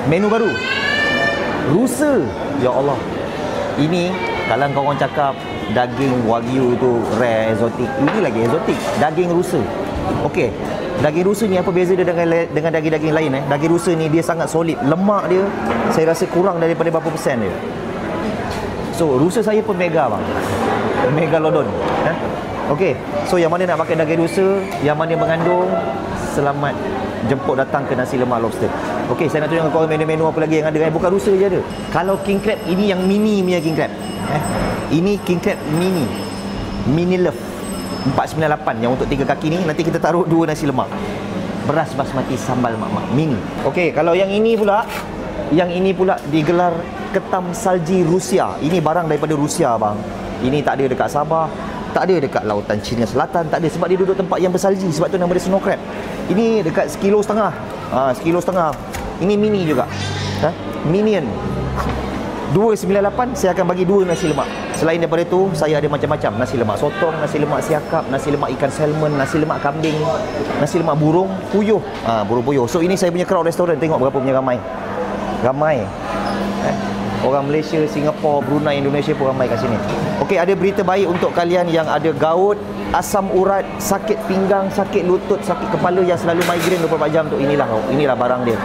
Menu baru Rusa. Ya Allah. Ini kalau korang cakap daging wagyu tu rare, eksotik, ini lagi eksotik. Daging Rusa. Okey. Daging Rusa ni apa beza dia dengan daging-daging lain Daging Rusa ni dia sangat solid. Lemak dia saya rasa kurang daripada berapa persen dia. So Rusa saya pun mega bang. Megalodon. Okey. So yang mana nak makan daging Rusa, yang mana mengandung, selamat jemput datang ke nasi lemak lobster. Okey, saya nak tunjuk korang menu-menu apa lagi yang ada. Bukan Rusa je ada. Kalau king crab, ini yang mini punya king crab. Ini king crab mini. Mini love 498 yang untuk 3 kaki ni. Nanti kita taruh 2 nasi lemak. Beras basmati sambal mak-mak mini. Okey, kalau yang ini pula digelar ketam salji Rusia. Ini barang daripada Rusia bang. Ini tak ada dekat Sabah, tak ada dekat lautan Cina Selatan, tak ada sebab dia duduk tempat yang bersalji, sebab tu nama dia snow crab. Ini dekat 1,5 kilo. 1,5 kilo. Ini mini juga. Minion. 298 saya akan bagi 2 nasi lemak. Selain daripada tu, saya ada macam-macam. Nasi lemak sotong, nasi lemak siakap, nasi lemak ikan salmon, nasi lemak kambing, nasi lemak burung puyuh. Burung puyuh. So ini saya punya crowd restoran. Tengok berapa punya ramai. Orang Malaysia, Singapura, Brunei, Indonesia pun ramai kat sini. Okey, ada berita baik untuk kalian yang ada gout, asam urat, sakit pinggang, sakit lutut, sakit kepala yang selalu migraine 24 jam tu. Inilah barang dia.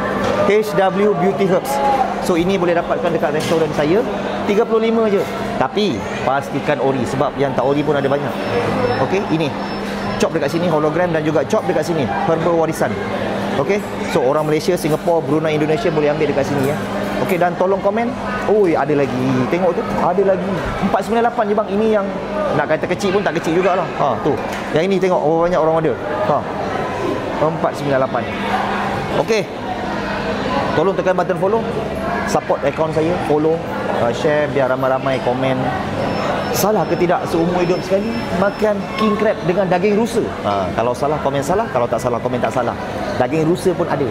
HW Beauty Herbs. So ini boleh dapatkan dekat restoran saya. 35 je. Tapi pastikan ori, sebab yang tak ori pun ada banyak. Okey, ini chop dekat sini hologram dan juga chop dekat sini herbal warisan. Okey, so orang Malaysia, Singapura, Brunei, Indonesia boleh ambil dekat sini ya. Okey, dan tolong komen. Oi, ada lagi. Tengok tu, ada lagi. 498 je bang. Ini yang nak kata kecil pun tak kecil jugalah. Tu. Yang ini tengok berapa banyak orang order. 498. Okey. Tolong tekan button follow. Support akaun saya, follow, share biar ramai-ramai komen. Salah ke tidak seumur hidup sekali makan king crab dengan daging Rusa? Kalau salah komen salah, kalau tak salah komen tak salah. Daging Rusa pun ada.